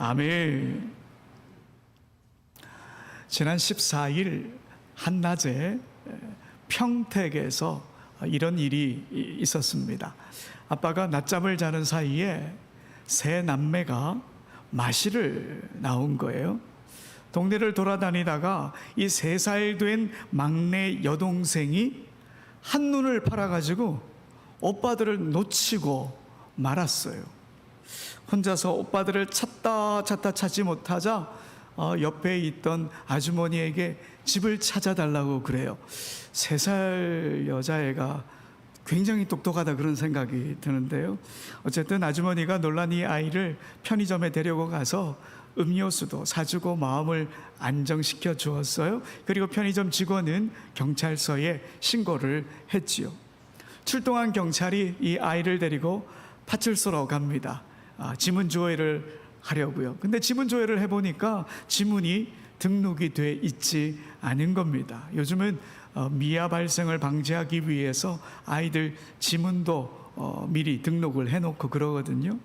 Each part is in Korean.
아멘. 지난 14일 한낮에 평택에서 이런 일이 있었습니다. 아빠가 낮잠을 자는 사이에 세 남매가 마실을 나온 거예요. 동네를 돌아다니다가 이 3살 된 막내 여동생이 한눈을 팔아가지고 오빠들을 놓치고 말았어요. 혼자서 오빠들을 찾다 찾지 못하자 옆에 있던 아주머니에게 집을 찾아달라고 그래요. 3살 여자애가 굉장히 똑똑하다 그런 생각이 드는데요. 어쨌든 아주머니가 놀란 이 아이를 편의점에 데리고 가서 음료수도 사주고 마음을 안정시켜 주었어요. 그리고 편의점 직원은 경찰서에 신고를 했지요. 출동한 경찰이 이 아이를 데리고 파출소로 갑니다. 지문 조회를 하려고요. 근데 지문 조회를 해보니까 지문이 등록이 돼 있지 않은 겁니다. 요즘은 미아 발생을 방지하기 위해서 아이들 지문도 미리 등록을 해놓고 그러거든요.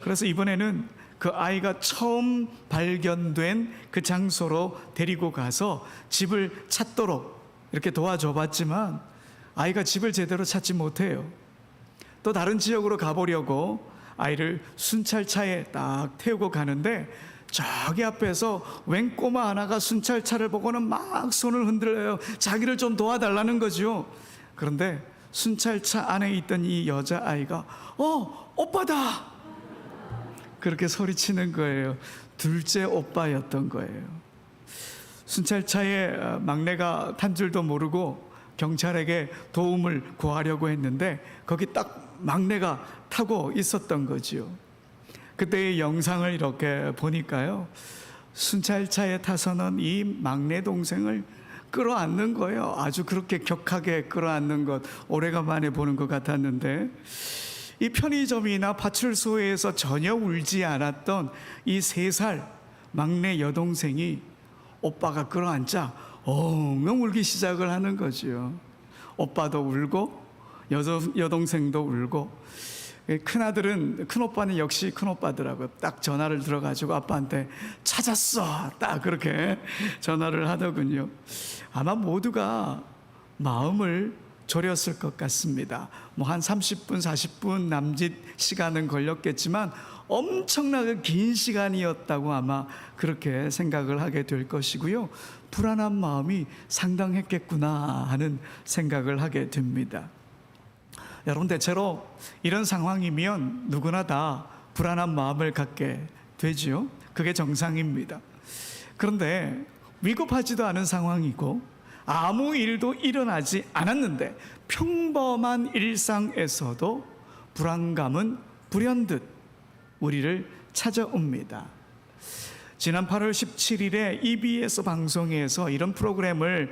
그래서 이번에는 그 아이가 처음 발견된 그 장소로 데리고 가서 집을 찾도록 이렇게 도와줘 봤지만 아이가 집을 제대로 찾지 못해요. 또 다른 지역으로 가보려고 아이를 순찰차에 딱 태우고 가는데 저기 앞에서 웬 꼬마 하나가 순찰차를 보고는 막 손을 흔들어요. 자기를 좀 도와달라는 거죠. 그런데 순찰차 안에 있던 이 여자아이가 오빠다! 그렇게 소리치는 거예요. 둘째 오빠였던 거예요. 순찰차에 막내가 탄 줄도 모르고 경찰에게 도움을 구하려고 했는데 거기 딱 막내가 타고 있었던 거지요. 그때의 영상을 이렇게 보니까요, 순찰차에 타서는 이 막내 동생을 끌어안는 거예요. 아주 그렇게 격하게 끌어안는 것 오래간만에 보는 것 같았는데, 이 편의점이나 파출소에서 전혀 울지 않았던 이 3살 막내 여동생이 오빠가 끌어안자 엉엉 울기 시작을 하는 거지요. 오빠도 울고 여동생도 울고, 큰오빠는 역시 큰오빠더라고요. 딱 전화를 들어가지고 아빠한테 찾았어, 딱 그렇게 전화를 하더군요. 아마 모두가 마음을 졸였을 것 같습니다. 뭐 한 30분 40분 남짓 시간은 걸렸겠지만 엄청나게 긴 시간이었다고 아마 그렇게 생각을 하게 될 것이고요. 불안한 마음이 상당했겠구나 하는 생각을 하게 됩니다. 여러분, 대체로 이런 상황이면 누구나 다 불안한 마음을 갖게 되지요. 그게 정상입니다. 그런데 위급하지도 않은 상황이고 아무 일도 일어나지 않았는데 평범한 일상에서도 불안감은 불현듯 우리를 찾아옵니다. 지난 8월 17일에 EBS 방송에서 이런 프로그램을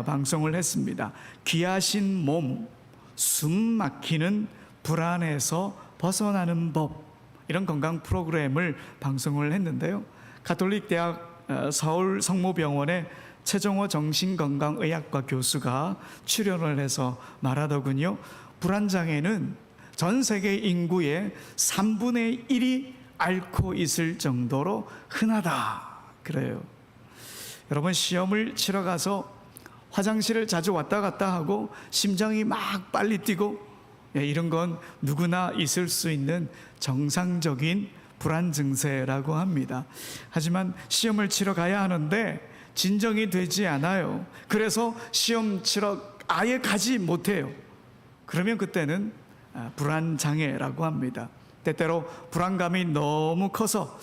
방송을 했습니다. 귀하신 몸, 숨 막히는 불안에서 벗어나는 법, 이런 건강 프로그램을 방송을 했는데요. 가톨릭 대학 서울 성모병원의 최종호 정신건강의학과 교수가 출연을 해서 말하더군요. 불안장애는 전 세계 인구의 3분의 1이 앓고 있을 정도로 흔하다 그래요. 여러분, 시험을 치러 가서 화장실을 자주 왔다 갔다 하고 심장이 막 빨리 뛰고, 이런 건 누구나 있을 수 있는 정상적인 불안 증세라고 합니다. 하지만 시험을 치러 가야 하는데 진정이 되지 않아요. 그래서 시험 치러 아예 가지 못해요. 그러면 그때는 불안장애라고 합니다. 때때로 불안감이 너무 커서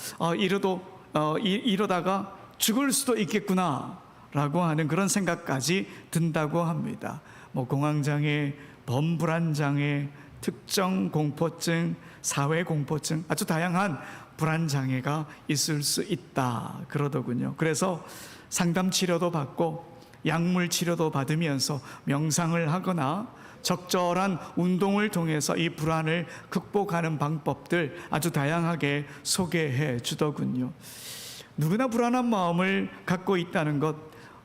이러다가 죽을 수도 있겠구나 라고 하는 그런 생각까지 든다고 합니다. 뭐 공황장애, 범불안장애, 특정 공포증, 사회공포증, 아주 다양한 불안장애가 있을 수 있다 그러더군요. 그래서 상담 치료도 받고 약물 치료도 받으면서 명상을 하거나 적절한 운동을 통해서 이 불안을 극복하는 방법들 아주 다양하게 소개해 주더군요. 누구나 불안한 마음을 갖고 있다는 것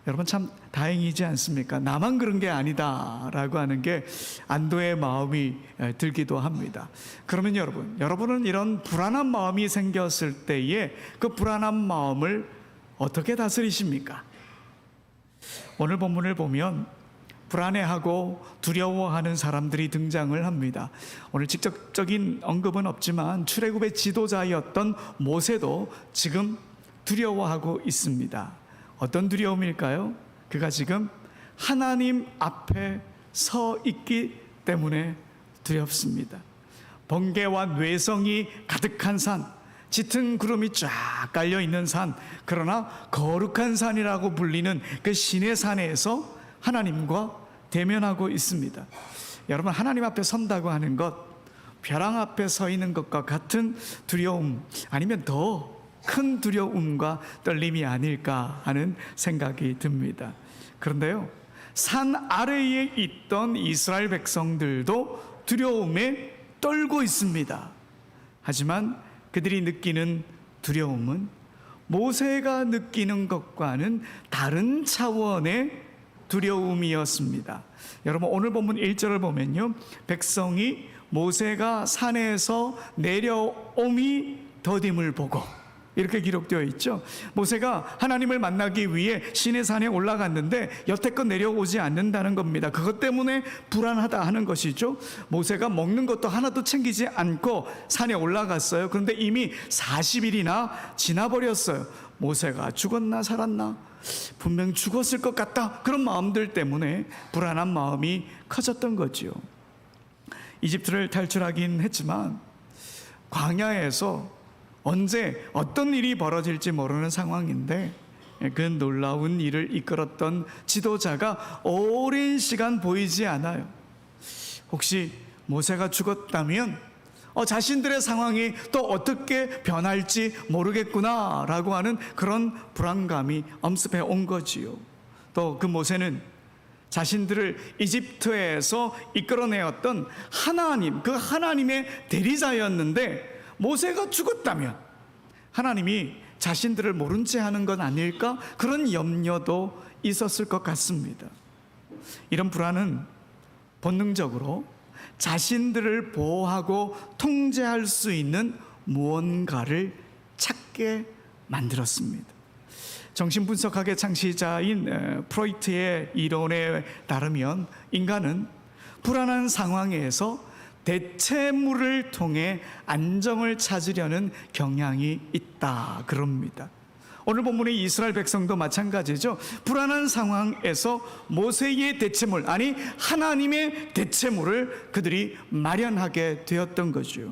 여러분 참 다행이지 않습니까? 나만 그런 게 아니다라고 하는 게 안도의 마음이 들기도 합니다. 그러면 여러분은 이런 불안한 마음이 생겼을 때에 그 불안한 마음을 어떻게 다스리십니까? 오늘 본문을 보면 불안해하고 두려워하는 사람들이 등장을 합니다. 오늘 직접적인 언급은 없지만 출애굽의 지도자였던 모세도 지금 두려워하고 있습니다. 어떤 두려움일까요? 그가 지금 하나님 앞에 서 있기 때문에 두렵습니다. 번개와 뇌성이 가득한 산, 짙은 구름이 쫙 깔려 있는 산, 그러나 거룩한 산이라고 불리는 그 신의 산에서 하나님과 대면하고 있습니다. 여러분, 하나님 앞에 선다고 하는 것, 벼랑 앞에 서 있는 것과 같은 두려움, 아니면 더 큰 두려움과 떨림이 아닐까 하는 생각이 듭니다. 그런데요, 산 아래에 있던 이스라엘 백성들도 두려움에 떨고 있습니다. 하지만 그들이 느끼는 두려움은 모세가 느끼는 것과는 다른 차원의 두려움이었습니다. 여러분, 오늘 본문 1절을 보면요, 백성이 모세가 산에서 내려옴이 더딤을 보고, 이렇게 기록되어 있죠. 모세가 하나님을 만나기 위해 시내 산에 올라갔는데 여태껏 내려오지 않는다는 겁니다. 그것 때문에 불안하다 하는 것이죠. 모세가 먹는 것도 하나도 챙기지 않고 산에 올라갔어요. 그런데 이미 40일이나 지나버렸어요. 모세가 죽었나 살았나? 분명 죽었을 것 같다. 그런 마음들 때문에 불안한 마음이 커졌던 거지요. 이집트를 탈출하긴 했지만 광야에서 언제 어떤 일이 벌어질지 모르는 상황인데, 그 놀라운 일을 이끌었던 지도자가 오랜 시간 보이지 않아요. 혹시 모세가 죽었다면 자신들의 상황이 또 어떻게 변할지 모르겠구나라고 하는 그런 불안감이 엄습해 온 거지요. 또 그 모세는 자신들을 이집트에서 이끌어내었던 하나님, 그 하나님의 대리자였는데, 모세가 죽었다면 하나님이 자신들을 모른 채 하는 건 아닐까? 그런 염려도 있었을 것 같습니다. 이런 불안은 본능적으로 자신들을 보호하고 통제할 수 있는 무언가를 찾게 만들었습니다. 정신분석학의 창시자인 프로이트의 이론에 따르면 인간은 불안한 상황에서 대체물을 통해 안정을 찾으려는 경향이 있다 그럽니다. 오늘 본문의 이스라엘 백성도 마찬가지죠. 불안한 상황에서 모세의 대체물, 아니 하나님의 대체물을 그들이 마련하게 되었던 거죠.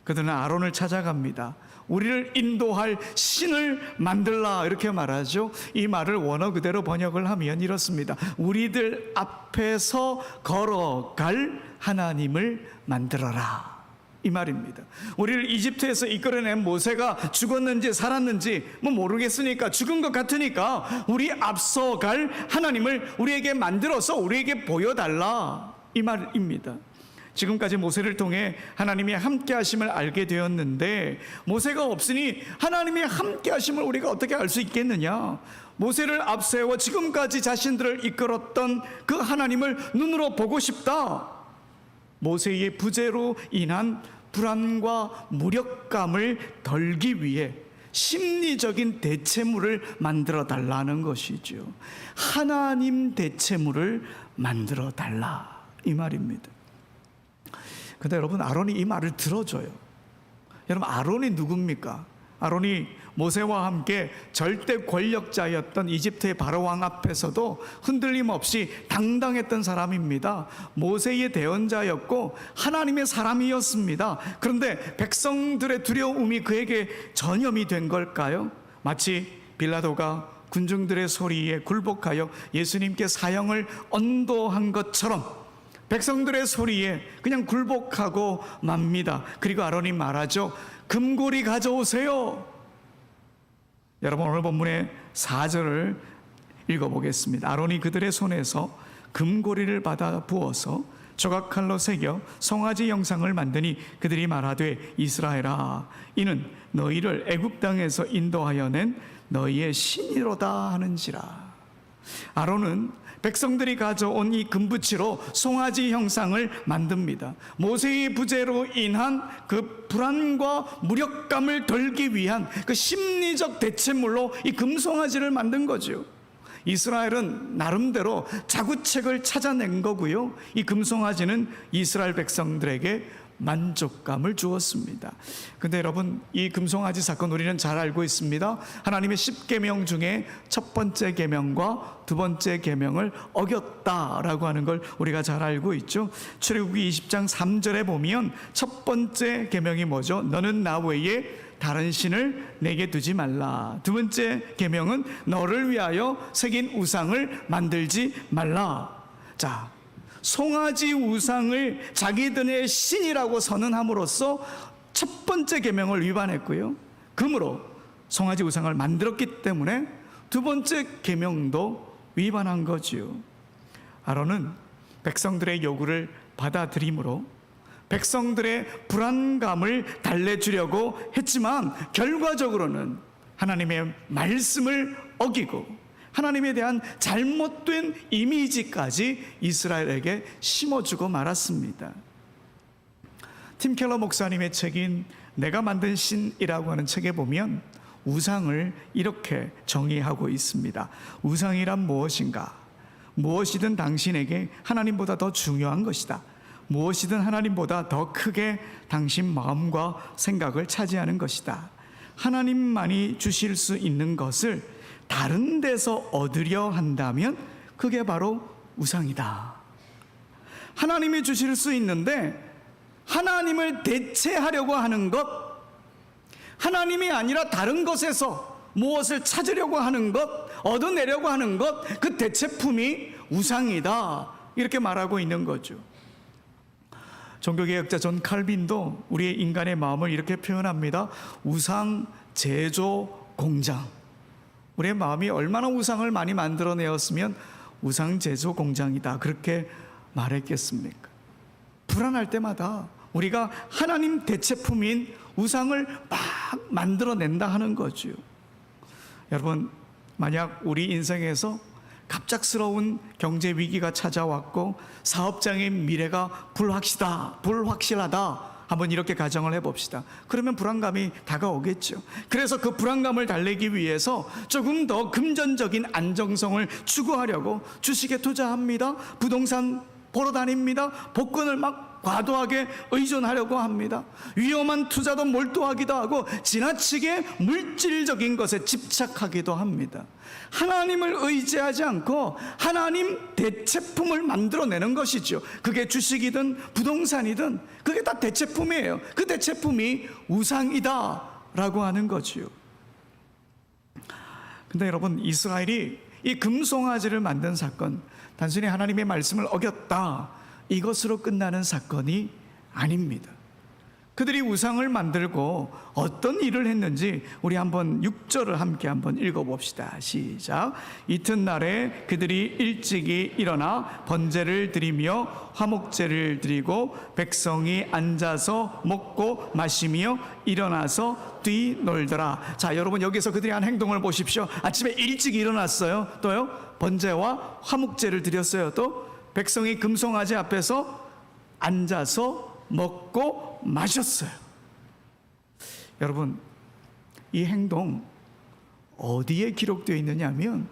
그들은 아론을 찾아갑니다. 우리를 인도할 신을 만들라, 이렇게 말하죠. 이 말을 원어 그대로 번역을 하면 이렇습니다. 우리들 앞에서 걸어갈 하나님을 만들어라, 이 말입니다. 우리를 이집트에서 이끌어낸 모세가 죽었는지 살았는지 모르겠으니까, 죽은 것 같으니까 우리 앞서갈 하나님을 우리에게 만들어서 우리에게 보여달라, 이 말입니다. 지금까지 모세를 통해 하나님의 함께 하심을 알게 되었는데, 모세가 없으니 하나님의 함께 하심을 우리가 어떻게 알 수 있겠느냐? 모세를 앞세워 지금까지 자신들을 이끌었던 그 하나님을 눈으로 보고 싶다. 모세의 부재로 인한 불안과 무력감을 덜기 위해 심리적인 대체물을 만들어 달라는 것이죠. 하나님 대체물을 만들어 달라, 이 말입니다. 근데 여러분, 아론이 이 말을 들어줘요. 여러분, 아론이 누굽니까? 아론이 모세와 함께 절대 권력자였던 이집트의 바로왕 앞에서도 흔들림 없이 당당했던 사람입니다. 모세의 대언자였고 하나님의 사람이었습니다. 그런데 백성들의 두려움이 그에게 전염이 된 걸까요? 마치 빌라도가 군중들의 소리에 굴복하여 예수님께 사형을 언도한 것처럼 백성들의 소리에 그냥 굴복하고 맙니다. 그리고 아론이 말하죠. 금고리 가져오세요. 여러분, 오늘 본문의 4절을 읽어보겠습니다. 아론이 그들의 손에서 금고리를 받아 부어서 조각칼로 새겨 송아지 형상을 만드니 그들이 말하되, 이스라엘아, 이는 너희를 애굽 땅에서 인도하여 낸 너희의 신이로다 하는지라. 아론은 백성들이 가져온 이 금붙이로 송아지 형상을 만듭니다. 모세의 부재로 인한 그 불안과 무력감을 덜기 위한 그 심리적 대체물로 이 금송아지를 만든 거죠. 이스라엘은 나름대로 자구책을 찾아낸 거고요. 이 금송아지는 이스라엘 백성들에게 만족감을 주었습니다. 근데 여러분, 이 금송아지 사건 우리는 잘 알고 있습니다. 하나님의 10계명 중에 첫 번째 계명과 두 번째 계명을 어겼다라고 하는 걸 우리가 잘 알고 있죠. 출애굽기 20장 3절에 보면 첫 번째 계명이 뭐죠? 너는 나 외에 다른 신을 내게 두지 말라. 두 번째 계명은 너를 위하여 새긴 우상을 만들지 말라. 자, 송아지 우상을 자기들의 신이라고 선언함으로써 첫 번째 계명을 위반했고요. 그러므로 송아지 우상을 만들었기 때문에 두 번째 계명도 위반한 거지요. 아론은 백성들의 요구를 받아들이므로 백성들의 불안감을 달래주려고 했지만 결과적으로는 하나님의 말씀을 어기고 하나님에 대한 잘못된 이미지까지 이스라엘에게 심어주고 말았습니다. 팀 켈러 목사님의 책인 내가 만든 신이라고 하는 책에 보면 우상을 이렇게 정의하고 있습니다. 우상이란 무엇인가? 무엇이든 당신에게 하나님보다 더 중요한 것이다. 무엇이든 하나님보다 더 크게 당신 마음과 생각을 차지하는 것이다. 하나님만이 주실 수 있는 것을 다른 데서 얻으려 한다면 그게 바로 우상이다. 하나님이 주실 수 있는데 하나님을 대체하려고 하는 것, 하나님이 아니라 다른 것에서 무엇을 찾으려고 하는 것, 얻어내려고 하는 것, 그 대체품이 우상이다, 이렇게 말하고 있는 거죠. 종교개혁자 존 칼빈도 우리의 인간의 마음을 이렇게 표현합니다. 우상 제조 공장. 우리의 마음이 얼마나 우상을 많이 만들어내었으면 우상 제조 공장이다, 그렇게 말했겠습니까? 불안할 때마다 우리가 하나님 대체품인 우상을 막 만들어낸다 하는 거죠. 여러분, 만약 우리 인생에서 갑작스러운 경제 위기가 찾아왔고 사업장의 미래가 불확실하다, 한번 이렇게 가정을 해봅시다. 그러면 불안감이 다가오겠죠. 그래서 그 불안감을 달래기 위해서 조금 더 금전적인 안정성을 추구하려고 주식에 투자합니다. 부동산 보러 다닙니다. 복권을 막 과도하게 의존하려고 합니다. 위험한 투자도 몰두하기도 하고 지나치게 물질적인 것에 집착하기도 합니다. 하나님을 의지하지 않고 하나님 대체품을 만들어내는 것이죠. 그게 주식이든 부동산이든 그게 다 대체품이에요. 그 대체품이 우상이다 라고 하는 거지요. 근데 여러분, 이스라엘이 이 금송아지를 만든 사건, 단순히 하나님의 말씀을 어겼다, 이것으로 끝나는 사건이 아닙니다. 그들이 우상을 만들고 어떤 일을 했는지 우리 한번 6절을 함께 한번 읽어봅시다. 시작. 이튿날에 그들이 일찍이 일어나 번제를 드리며 화목제를 드리고 백성이 앉아서 먹고 마시며 일어나서 뛰놀더라. 자, 여러분, 여기서 그들이 한 행동을 보십시오. 아침에 일찍 일어났어요. 또요, 번제와 화목제를 드렸어요. 또 백성이 금송아지 앞에서 앉아서 먹고 마셨어요. 여러분, 이 행동 어디에 기록되어 있느냐 하면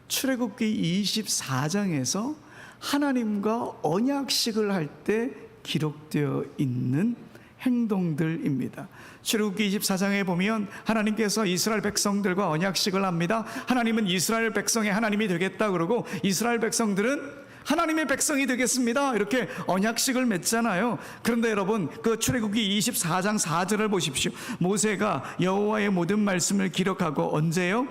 출애굽기 24장에서 하나님과 언약식을 할 때 기록되어 있는 행동들입니다. 출애굽기 24장에 보면 하나님께서 이스라엘 백성들과 언약식을 합니다. 하나님은 이스라엘 백성의 하나님이 되겠다 그러고 이스라엘 백성들은 하나님의 백성이 되겠습니다, 이렇게 언약식을 맺잖아요. 그런데 여러분, 그 출애굽기 24장 4절을 보십시오. 모세가 여호와의 모든 말씀을 기록하고 언제요?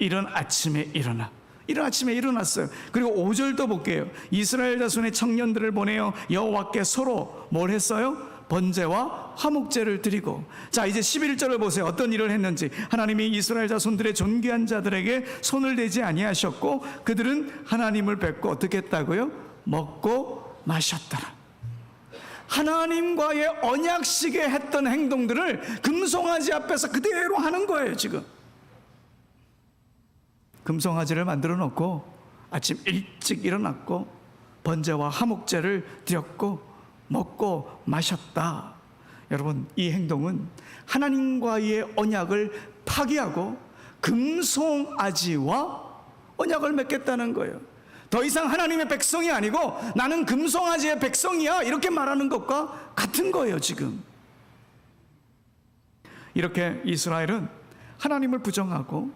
이른 아침에 일어나. 이른 아침에 일어났어요. 그리고 5절도 볼게요. 이스라엘 자손의 청년들을 보내어 여호와께 서로 뭘 했어요? 번제와 화목제를 드리고. 자, 이제 11절을 보세요. 어떤 일을 했는지. 하나님이 이스라엘 자손들의 존귀한 자들에게 손을 대지 아니하셨고 그들은 하나님을 뵙고 어떻게 했다고요? 먹고 마셨더라. 하나님과의 언약식에 했던 행동들을 금송아지 앞에서 그대로 하는 거예요. 지금 금송아지를 만들어 놓고 아침 일찍 일어났고 번제와 화목제를 드렸고 먹고 마셨다. 여러분, 이 행동은 하나님과의 언약을 파기하고 금송아지와 언약을 맺겠다는 거예요. 더 이상 하나님의 백성이 아니고 나는 금송아지의 백성이야, 이렇게 말하는 것과 같은 거예요. 지금 이렇게 이스라엘은 하나님을 부정하고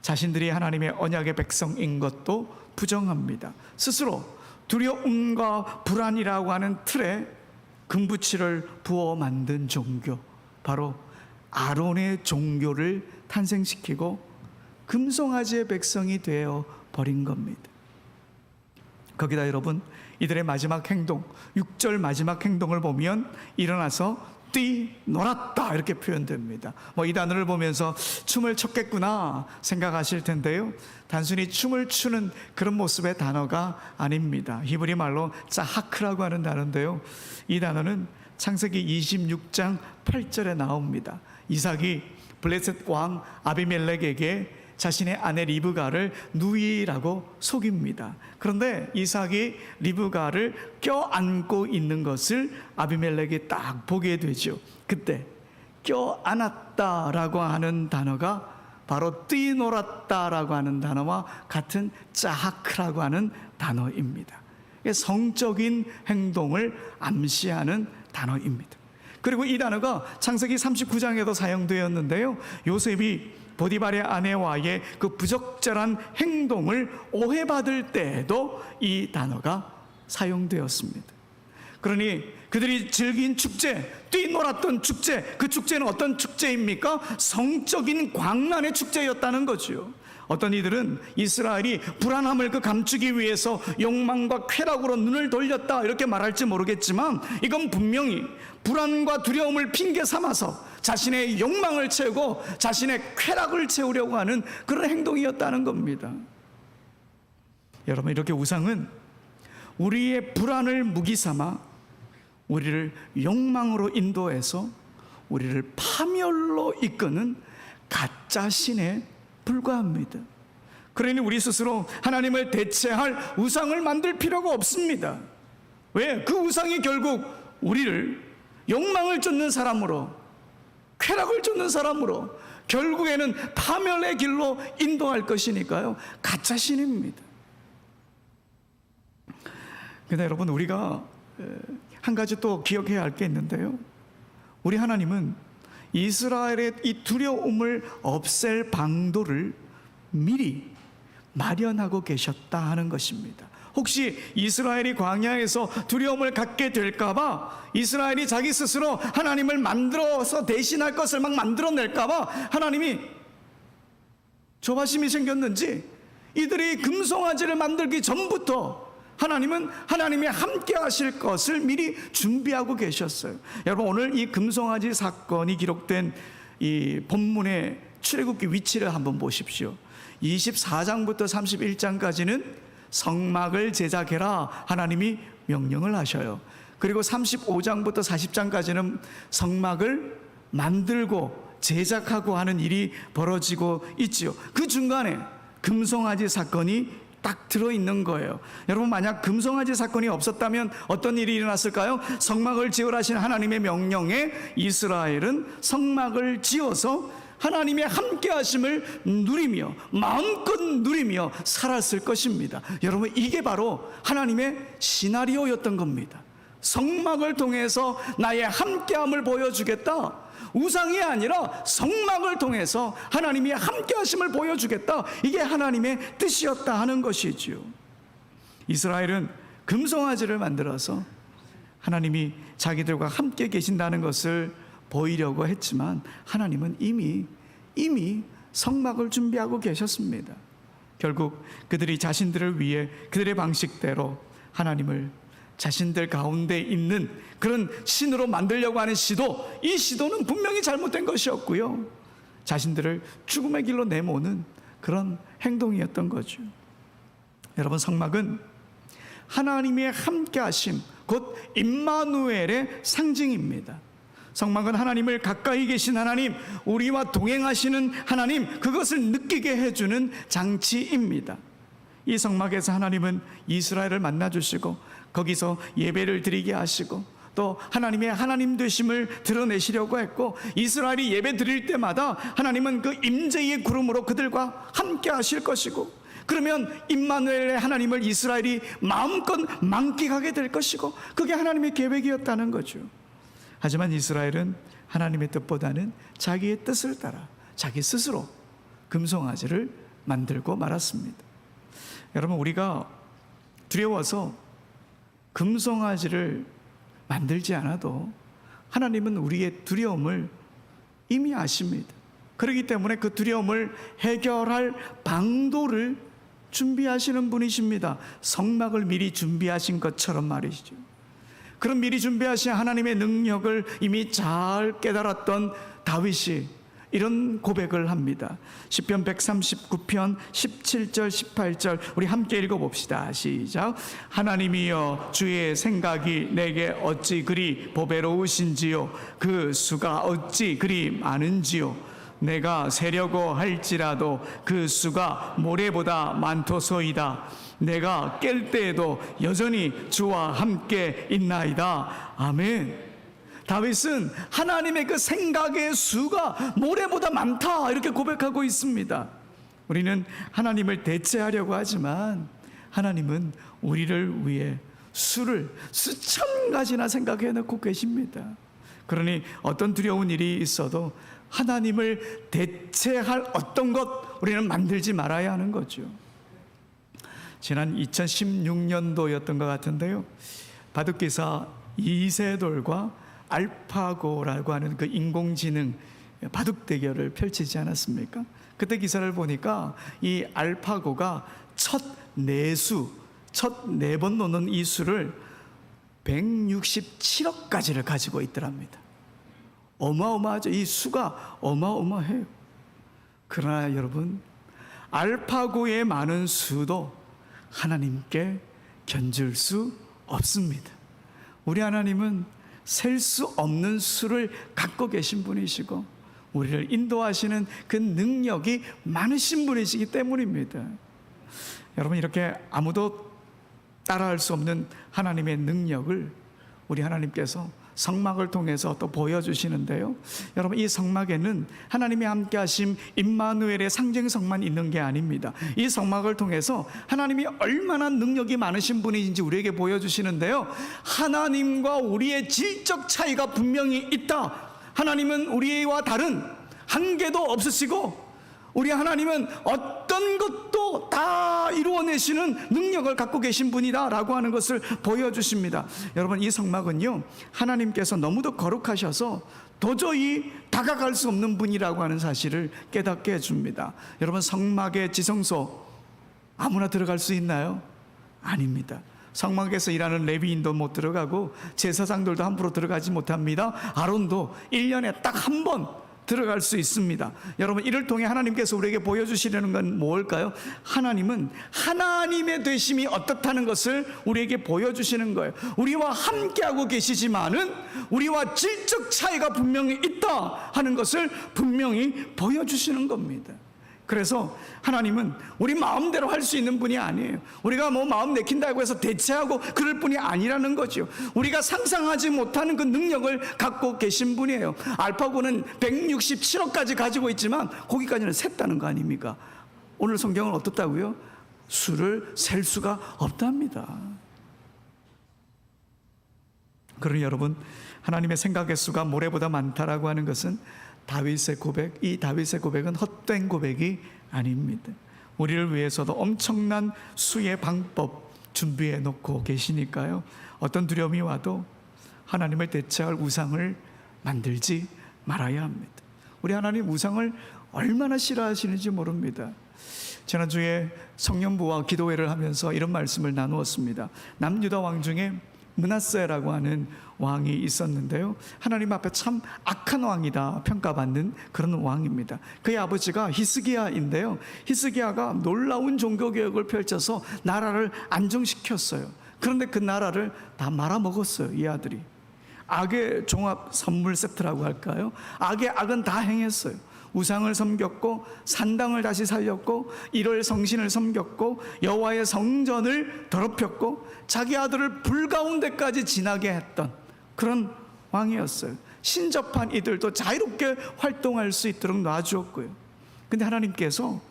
자신들이 하나님의 언약의 백성인 것도 부정합니다. 스스로 두려움과 불안이라고 하는 틀에 금붙이를 부어 만든 종교, 바로 아론의 종교를 탄생시키고 금송아지의 백성이 되어 버린 겁니다. 거기다 여러분, 이들의 마지막 행동, 6절 마지막 행동을 보면 일어나서 뛰놀았다 이렇게 표현됩니다. 이 단어를 보면서 춤을 췄겠구나 생각하실 텐데요, 단순히 춤을 추는 그런 모습의 단어가 아닙니다. 히브리 말로 짜하크라고 하는 단어인데요, 이 단어는 창세기 26장 8절에 나옵니다. 이삭이 블레셋 왕 아비멜렉에게 자신의 아내 리브가를 누이라고 속입니다. 그런데 이삭이 리브가를 껴안고 있는 것을 아비멜렉이 딱 보게 되죠. 그때 껴안았다라고 하는 단어가 바로 뛰놀았다라고 하는 단어와 같은 짜하크라고 하는 단어입니다. 성적인 행동을 암시하는 단어입니다. 그리고 이 단어가 창세기 39장에도 사용되었는데요, 요셉이 보디발의 아내와의 그 부적절한 행동을 오해받을 때에도 이 단어가 사용되었습니다. 그러니 그들이 즐긴 축제, 뛰놀았던 축제, 그 축제는 어떤 축제입니까? 성적인 광란의 축제였다는 거죠. 어떤 이들은 이스라엘이 불안함을 감추기 위해서 욕망과 쾌락으로 눈을 돌렸다 이렇게 말할지 모르겠지만, 이건 분명히 불안과 두려움을 핑계 삼아서 자신의 욕망을 채우고 자신의 쾌락을 채우려고 하는 그런 행동이었다는 겁니다. 여러분, 이렇게 우상은 우리의 불안을 무기 삼아 우리를 욕망으로 인도해서 우리를 파멸로 이끄는 가짜 신에 불과합니다. 그러니 우리 스스로 하나님을 대체할 우상을 만들 필요가 없습니다. 왜? 그 우상이 결국 우리를 욕망을 쫓는 사람으로, 쾌락을 쫓는 사람으로, 결국에는 파멸의 길로 인도할 것이니까요, 가짜 신입니다. 그런데 여러분, 우리가 한 가지 또 기억해야 할 게 있는데요, 우리 하나님은 이스라엘의 이 두려움을 없앨 방도를 미리 마련하고 계셨다 하는 것입니다. 혹시 이스라엘이 광야에서 두려움을 갖게 될까봐, 이스라엘이 자기 스스로 하나님을 만들어서 대신할 것을 막 만들어낼까봐 하나님이 조바심이 생겼는지, 이들이 금송아지를 만들기 전부터 하나님은 하나님이 함께 하실 것을 미리 준비하고 계셨어요. 여러분, 오늘 이 금송아지 사건이 기록된 이 본문의 출애굽기 위치를 한번 보십시오. 24장부터 31장까지는 성막을 제작해라 하나님이 명령을 하셔요. 그리고 35장부터 40장까지는 성막을 만들고 제작하고 하는 일이 벌어지고 있지요. 그 중간에 금송아지 사건이 딱 들어있는 거예요. 여러분, 만약 금송아지 사건이 없었다면 어떤 일이 일어났을까요? 성막을 지으라 하신 하나님의 명령에 이스라엘은 성막을 지어서 하나님의 함께 하심을 누리며 마음껏 누리며 살았을 것입니다. 여러분, 이게 바로 하나님의 시나리오였던 겁니다. 성막을 통해서 나의 함께함을 보여주겠다, 우상이 아니라 성막을 통해서 하나님이 함께 하심을 보여주겠다, 이게 하나님의 뜻이었다 하는 것이지요. 이스라엘은 금송아지를 만들어서 하나님이 자기들과 함께 계신다는 것을 보이려고 했지만, 하나님은 이미 성막을 준비하고 계셨습니다. 결국 그들이 자신들을 위해 그들의 방식대로 하나님을 자신들 가운데 있는 그런 신으로 만들려고 하는 시도, 이 시도는 분명히 잘못된 것이었고요, 자신들을 죽음의 길로 내모는 그런 행동이었던 거죠. 여러분, 성막은 하나님의 함께하심, 곧 임마누엘의 상징입니다. 성막은 하나님을 가까이 계신 하나님, 우리와 동행하시는 하나님, 그것을 느끼게 해주는 장치입니다. 이 성막에서 하나님은 이스라엘을 만나주시고 거기서 예배를 드리게 하시고 또 하나님의 하나님 되심을 드러내시려고 했고, 이스라엘이 예배 드릴 때마다 하나님은 그 임재의 구름으로 그들과 함께 하실 것이고, 그러면 임마누엘의 하나님을 이스라엘이 마음껏 만끽하게 될 것이고, 그게 하나님의 계획이었다는 거죠. 하지만 이스라엘은 하나님의 뜻보다는 자기의 뜻을 따라 자기 스스로 금송아지를 만들고 말았습니다. 여러분, 우리가 두려워서 금송아지를 만들지 않아도 하나님은 우리의 두려움을 이미 아십니다. 그렇기 때문에 그 두려움을 해결할 방도를 준비하시는 분이십니다. 성막을 미리 준비하신 것처럼 말이죠. 그런 미리 준비하신 하나님의 능력을 이미 잘 깨달았던 다윗이 이런 고백을 합니다. 시편 139편 17절 18절 우리 함께 읽어봅시다. 시작. 하나님이여, 주의 생각이 내게 어찌 그리 보배로우신지요, 그 수가 어찌 그리 많은지요. 내가 세려고 할지라도 그 수가 모래보다 많도소이다. 내가 깰 때에도 여전히 주와 함께 있나이다. 아멘. 다윗은 하나님의 그 생각의 수가 모래보다 많다, 이렇게 고백하고 있습니다. 우리는 하나님을 대체하려고 하지만 하나님은 우리를 위해 수를 수천 가지나 생각해 놓고 계십니다. 그러니 어떤 두려운 일이 있어도 하나님을 대체할 어떤 것 우리는 만들지 말아야 하는 거죠. 지난 2016년도였던 것 같은데요, 바둑기사 이세돌과 알파고라고 하는 그 인공지능 바둑 대결을 펼치지 않았습니까? 그때 기사를 보니까 이 알파고가 첫 네 번 노는 이 수를 167억 가지를 가지고 있더랍니다. 어마어마하죠. 이 수가 어마어마해요. 그러나 여러분, 알파고의 많은 수도 하나님께 견줄 수 없습니다. 우리 하나님은 셀 수 없는 수를 갖고 계신 분이시고 우리를 인도하시는 그 능력이 많으신 분이시기 때문입니다. 여러분, 이렇게 아무도 따라할 수 없는 하나님의 능력을 우리 하나님께서 성막을 통해서 또 보여주시는데요, 여러분, 이 성막에는 하나님이 함께 하심 임마누엘의 상징성만 있는 게 아닙니다. 이 성막을 통해서 하나님이 얼마나 능력이 많으신 분인지 우리에게 보여주시는데요, 하나님과 우리의 질적 차이가 분명히 있다. 하나님은 우리와 다른 한계도 없으시고 우리 하나님은 어떤 것도 다 이루어내시는 능력을 갖고 계신 분이다 라고 하는 것을 보여주십니다. 여러분, 이 성막은요, 하나님께서 너무도 거룩하셔서 도저히 다가갈 수 없는 분이라고 하는 사실을 깨닫게 해줍니다. 여러분, 성막의 지성소 아무나 들어갈 수 있나요? 아닙니다. 성막에서 일하는 레위인도 못 들어가고 제사장들도 함부로 들어가지 못합니다. 아론도 1년에 딱 한 번 들어갈 수 있습니다. 여러분, 이를 통해 하나님께서 우리에게 보여주시려는 건 뭘까요? 하나님은 하나님의 되심이 어떻다는 것을 우리에게 보여주시는 거예요. 우리와 함께하고 계시지만은 우리와 질적 차이가 분명히 있다 하는 것을 분명히 보여주시는 겁니다. 그래서 하나님은 우리 마음대로 할 수 있는 분이 아니에요. 우리가 뭐 마음 내킨다고 해서 대체하고 그럴 분이 아니라는 거죠. 우리가 상상하지 못하는 그 능력을 갖고 계신 분이에요. 알파고는 167억까지 가지고 있지만 거기까지는 셌다는 거 아닙니까? 오늘 성경은 어떻다고요? 수를 셀 수가 없답니다. 그러니 여러분, 하나님의 생각의 수가 모래보다 많다라고 하는 것은 다윗의 고백, 이 다윗의 고백은 헛된 고백이 아닙니다. 우리를 위해서도 엄청난 수의 방법 준비해 놓고 계시니까요, 어떤 두려움이 와도 하나님을 대체할 우상을 만들지 말아야 합니다. 우리 하나님 우상을 얼마나 싫어하시는지 모릅니다. 지난주에 성령부와 기도회를 하면서 이런 말씀을 나누었습니다. 남유다 왕 중에 므낫세라고 하는 왕이 있었는데요, 하나님 앞에 참 악한 왕이다 평가받는 그런 왕입니다. 그의 아버지가 히스기야인데요, 히스기야가 놀라운 종교개혁을 펼쳐서 나라를 안정시켰어요. 그런데 그 나라를 다 말아먹었어요. 이 아들이 악의 종합 선물 세트라고 할까요? 악의 악은 다 행했어요. 우상을 섬겼고 산당을 다시 살렸고 일월 성신을 섬겼고 여호와의 성전을 더럽혔고 자기 아들을 불 가운데까지 지나게 했던 그런 왕이었어요. 신접한 이들도 자유롭게 활동할 수 있도록 놔주었고요. 근데 하나님께서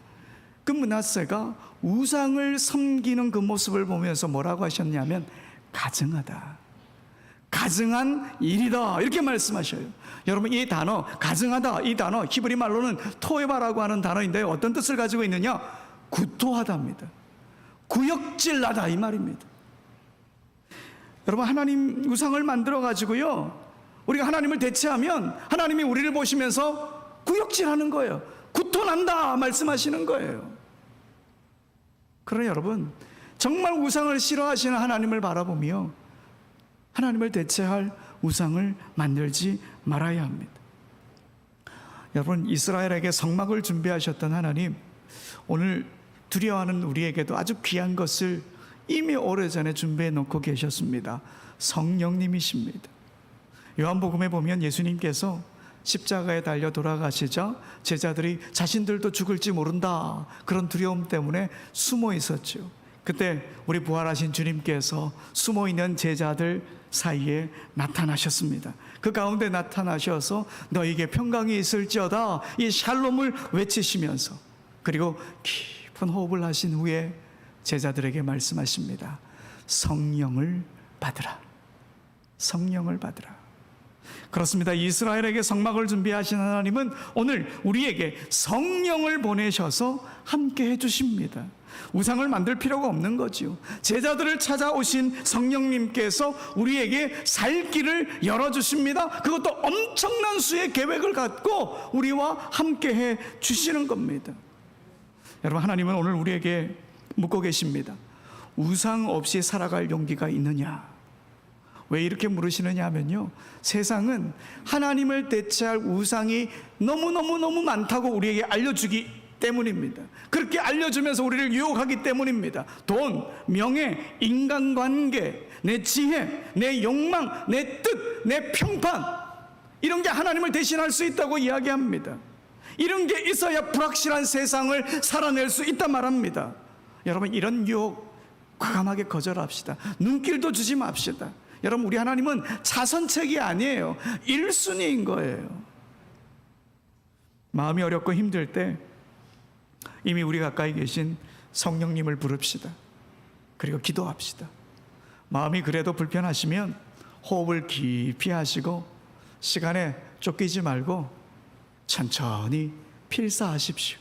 그 므낫세가 우상을 섬기는 그 모습을 보면서 뭐라고 하셨냐면 가증하다, 가증한 일이다, 이렇게 말씀하셔요. 여러분, 이 단어 가증하다, 이 단어 히브리 말로는 토에바라고 하는 단어인데 어떤 뜻을 가지고 있느냐? 구토하다입니다. 구역질나다, 이 말입니다. 여러분, 하나님 우상을 만들어 가지고요, 우리가 하나님을 대체하면 하나님이 우리를 보시면서 구역질하는 거예요. 구토난다 말씀하시는 거예요. 그러나 여러분, 정말 우상을 싫어하시는 하나님을 바라보며 하나님을 대체할 우상을 만들지 말아야 합니다. 여러분, 이스라엘에게 성막을 준비하셨던 하나님, 오늘 두려워하는 우리에게도 아주 귀한 것을 이미 오래전에 준비해 놓고 계셨습니다. 성령님이십니다. 요한복음에 보면 예수님께서 십자가에 달려 돌아가시자 제자들이 자신들도 죽을지 모른다, 그런 두려움 때문에 숨어 있었죠. 그때 우리 부활하신 주님께서 숨어 있는 제자들 사이에 나타나셨습니다. 그 가운데 나타나셔서 너에게 평강이 있을지어다, 이 샬롬을 외치시면서, 그리고 깊은 호흡을 하신 후에 제자들에게 말씀하십니다. 성령을 받으라. 성령을 받으라. 그렇습니다. 이스라엘에게 성막을 준비하신 하나님은 오늘 우리에게 성령을 보내셔서 함께 해주십니다. 우상을 만들 필요가 없는 거지요. 제자들을 찾아오신 성령님께서 우리에게 살 길을 열어주십니다. 그것도 엄청난 수의 계획을 갖고 우리와 함께 해 주시는 겁니다. 여러분, 하나님은 오늘 우리에게 묻고 계십니다. 우상 없이 살아갈 용기가 있느냐? 왜 이렇게 물으시느냐 하면요, 세상은 하나님을 대체할 우상이 너무너무 많다고 우리에게 알려주기 때문입니다. 그렇게 알려주면서 우리를 유혹하기 때문입니다. 돈, 명예, 인간관계, 내 지혜, 내 욕망, 내 뜻, 내 평판, 이런 게 하나님을 대신할 수 있다고 이야기합니다. 이런 게 있어야 불확실한 세상을 살아낼 수 있단 말합니다. 여러분, 이런 유혹 과감하게 거절합시다. 눈길도 주지 맙시다. 여러분, 우리 하나님은 차선책이 아니에요. 1순위인 거예요. 마음이 어렵고 힘들 때 이미 우리 가까이 계신 성령님을 부릅시다. 그리고 기도합시다. 마음이 그래도 불편하시면 호흡을 깊이 하시고 시간에 쫓기지 말고 천천히 필사하십시오.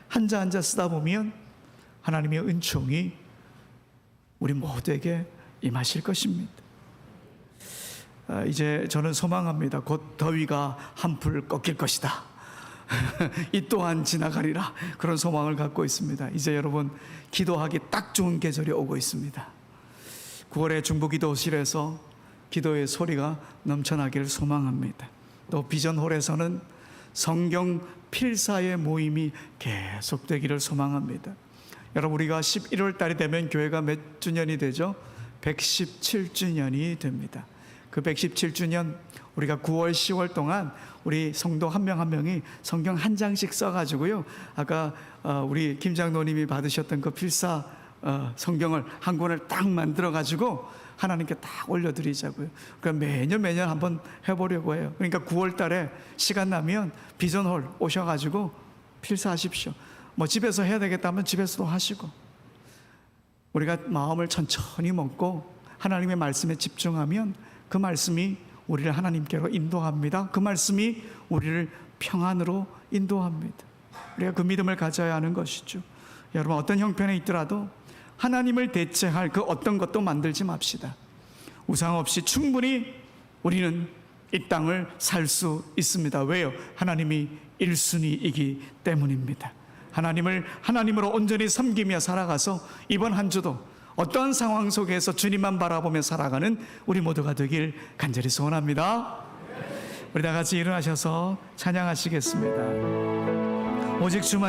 한자 한자 쓰다 보면 하나님의 은총이 우리 모두에게 임하실 것입니다. 이제 저는 소망합니다. 곧 더위가 한풀 꺾일 것이다. 이 또한 지나가리라, 그런 소망을 갖고 있습니다. 이제 여러분, 기도하기 딱 좋은 계절이 오고 있습니다. 9월에 중부기도실에서 기도의 소리가 넘쳐나기를 소망합니다. 또 비전홀에서는 성경 필사의 모임이 계속되기를 소망합니다. 여러분, 우리가 11월 달이 되면 교회가 몇 주년이 되죠? 117주년이 됩니다. 그 117주년, 우리가 9월, 10월 동안 우리 성도 한 명 한 명이 성경 한 장씩 써가지고요, 아까 우리 김 장로님이 받으셨던 그 필사 성경을 한 권을 딱 만들어가지고 하나님께 딱 올려드리자고요. 그러니까 매년 한번 해보려고 해요. 그러니까 9월 달에 시간 나면 비전홀 오셔가지고 필사하십시오. 뭐 집에서 해야 되겠다면 집에서도 하시고, 우리가 마음을 천천히 먹고 하나님의 말씀에 집중하면 그 말씀이 우리를 하나님께로 인도합니다. 그 말씀이 우리를 평안으로 인도합니다. 우리가 그 믿음을 가져야 하는 것이죠. 여러분, 어떤 형편에 있더라도 하나님을 대체할 그 어떤 것도 만들지 맙시다. 우상 없이 충분히 우리는 이 땅을 살 수 있습니다. 왜요? 하나님이 1순위이기 때문입니다. 하나님을 하나님으로 온전히 섬기며 살아가서 이번 한 주도 어떠한 상황 속에서 주님만 바라보며 살아가는 우리 모두가 되길 간절히 소원합니다. 우리 다 같이 일어나셔서 찬양하시겠습니다. 오직 주만이